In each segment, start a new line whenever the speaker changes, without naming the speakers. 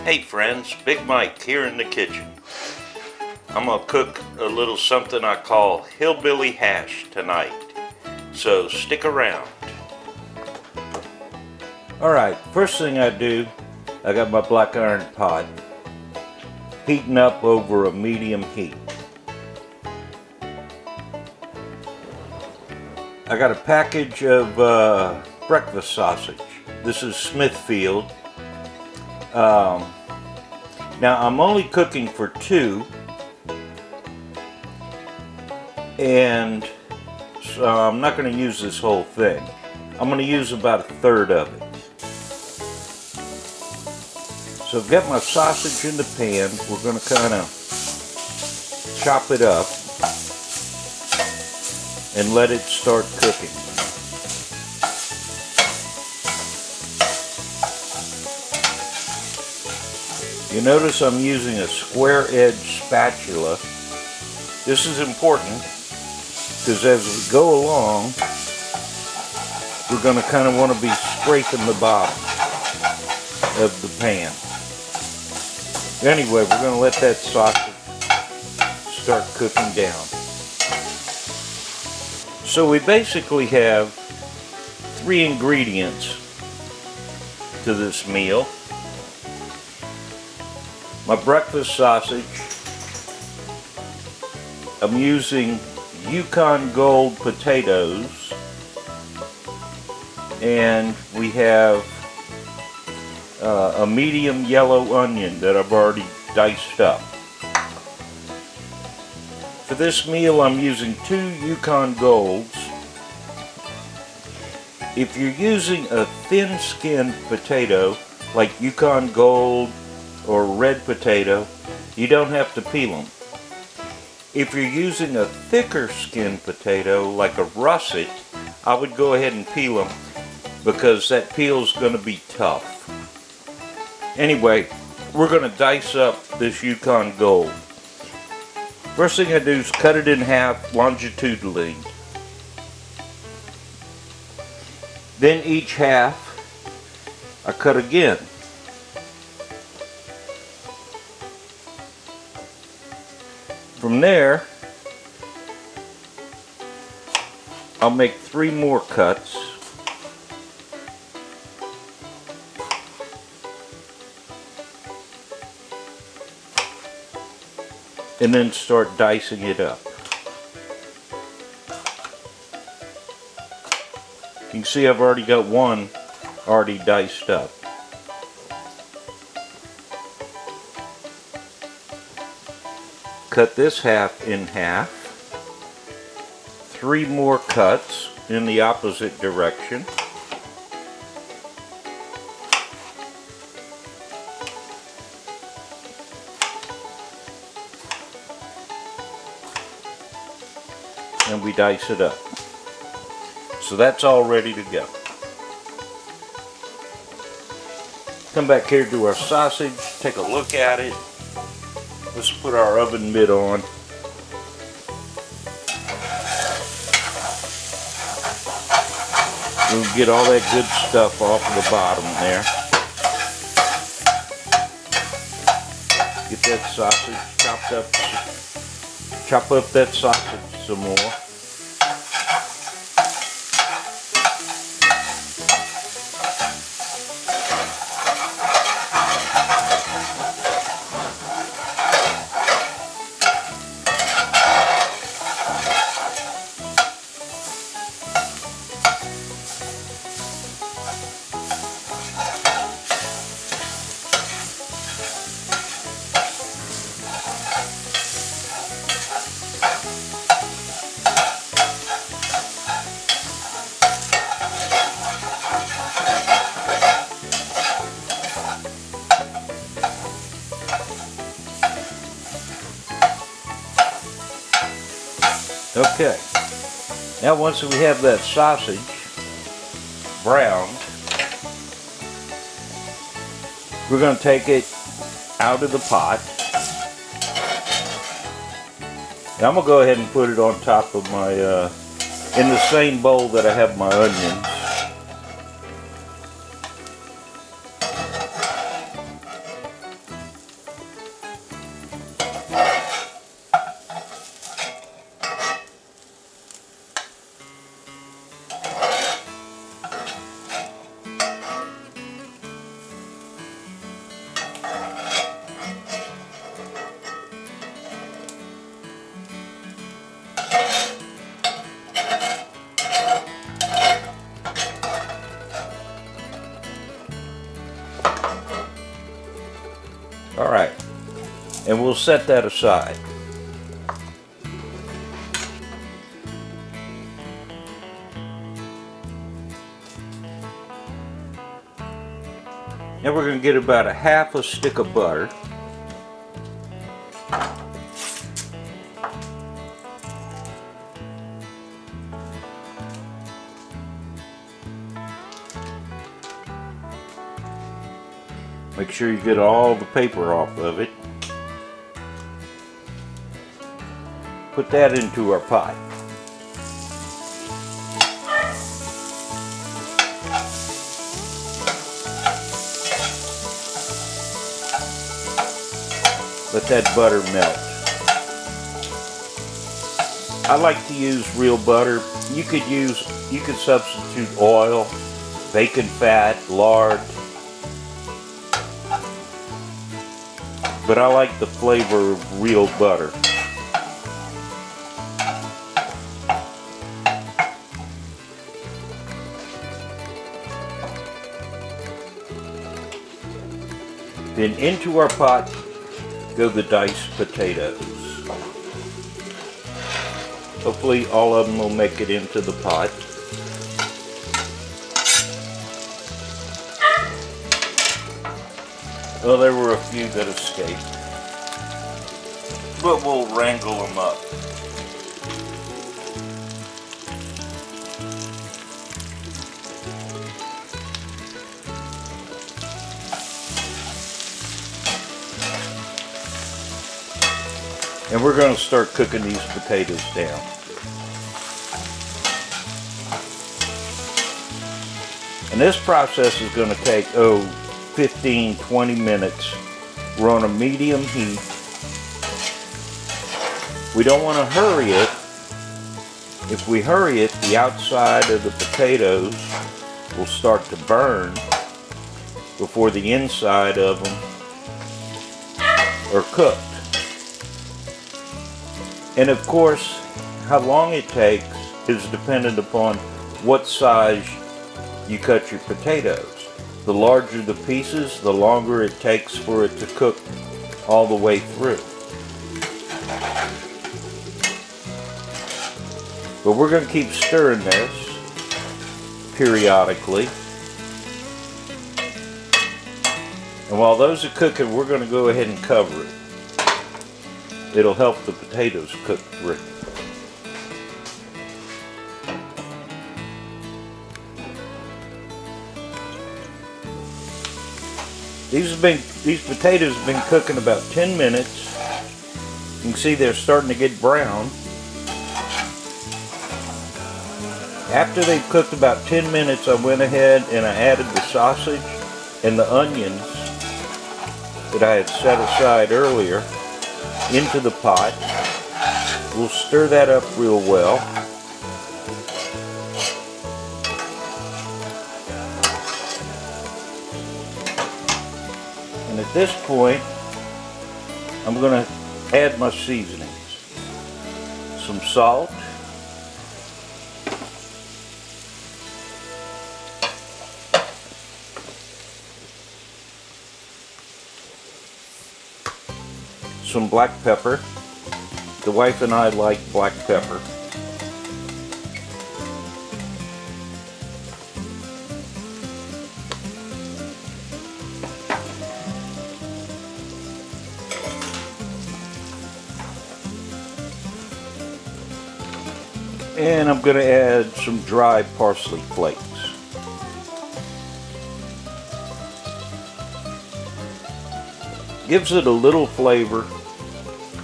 Hey friends, Big Mike here in the kitchen. I'm gonna cook a little something I call hillbilly hash tonight, so stick around. Alright, first thing I do, I got my black iron pot heating up over a medium heat. I got a package of breakfast sausage. This is Smithfield. Now I'm only cooking for two, and so I'm not going to use this whole thing. I'm going to use about a third of it. So I've got my sausage in the pan. We're going to kind of chop it up and let it start cooking. You notice I'm using a square edge spatula. This is important because as we go along, we're going to kind of want to be scraping the bottom of the pan. Anyway, we're going to let that sausage start cooking down. So we basically have three ingredients to this meal. My breakfast sausage, I'm using Yukon Gold potatoes, and we have a medium yellow onion that I've already diced up. For this meal I'm using 2 Yukon Golds. If you're using a thin-skinned potato like Yukon Gold or red potato, you don't have to peel them. If you're using a thicker skinned potato like a russet, I would go ahead and peel them because that peel is going to be tough. Anyway, we're going to dice up this Yukon Gold. First thing I do is cut it in half longitudinally. Then each half I cut again. From there, I'll make 3 more cuts. And then start dicing it up. You can see I've already got one already diced up. Cut this half in half. 3 more cuts in the opposite direction. And we dice it up. So that's all ready to go. Come back here to our sausage, take a look at it. Let's put our oven mitt on. We'll get all that good stuff off of the bottom there. Get that sausage chopped up. Chop up that sausage some more. Okay, now once we have that sausage browned, we're going to take it out of the pot. And I'm going to go ahead and put it on top of my, in the same bowl that I have my onions. All right, and we'll set that aside. Now we're going to get about a half a stick of butter. Make sure you get all the paper off of it. Put that into our pot. Let that butter melt. I like to use real butter. You could substitute oil, bacon fat, lard. But I like the flavor of real butter. Then into our pot go the diced potatoes. Hopefully all of them will make it into the pot. Well, there were a few that escaped, but we'll wrangle them up. And we're going to start cooking these potatoes down. And this process is going to take, 15-20 minutes. We're on a medium heat. We don't want to hurry it. If we hurry it, the outside of the potatoes will start to burn before the inside of them are cooked. And of course, how long it takes is dependent upon what size you cut your potatoes. The larger the pieces, the longer it takes for it to cook all the way through. But we're going to keep stirring this periodically. And while those are cooking, we're going to go ahead and cover it. It'll help the potatoes cook through. These potatoes have been cooking about 10 minutes. You can see they're starting to get brown. After they've cooked about 10 minutes, I went ahead and I added the sausage and the onions that I had set aside earlier into the pot. We'll stir that up real well. And at this point, I'm going to add my seasonings. Some salt. Some black pepper. The wife and I like black pepper. And I'm going to add some dry parsley flakes. Gives it a little flavor,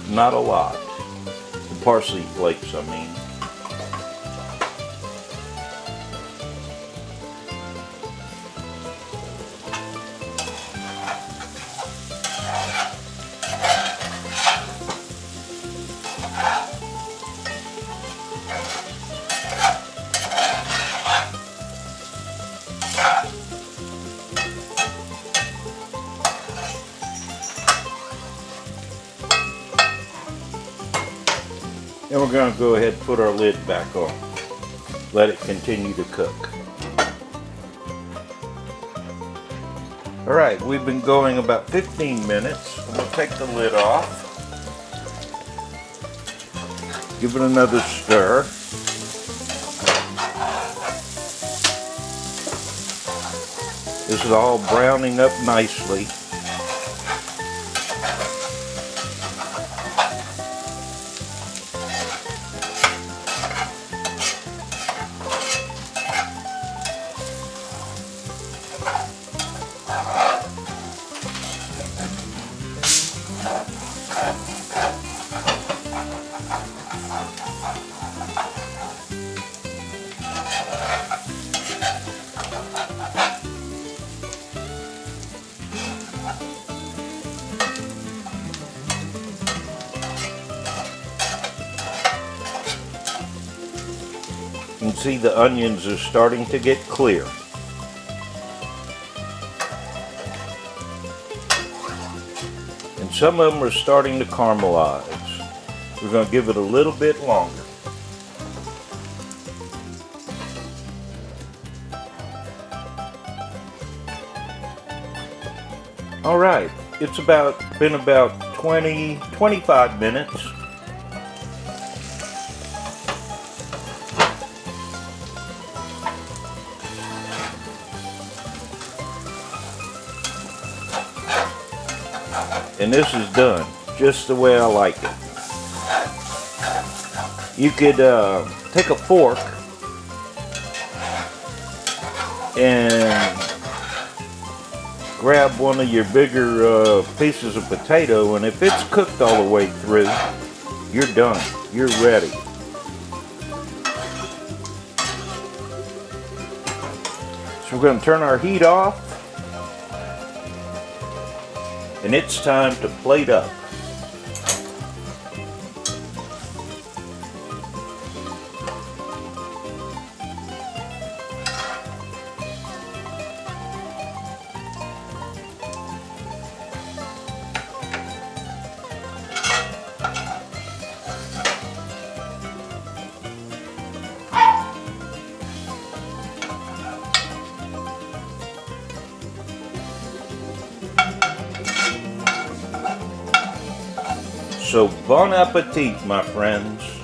not a lot. The parsley flakes, I mean. And we're going to go ahead and put our lid back on. Let it continue to cook. Alright, we've been going about 15 minutes. I'm going to take the lid off. Give it another stir. This is all browning up nicely. You can see the onions are starting to get clear. And some of them are starting to caramelize. We're going to give it a little bit longer. Alright, it's been about 25 minutes. And this is done just the way I like it. You could take a fork and grab one of your bigger pieces of potato, and if it's cooked all the way through, you're done. You're ready. So we're going to turn our heat off. And it's time to plate up. So bon appetit, my friends.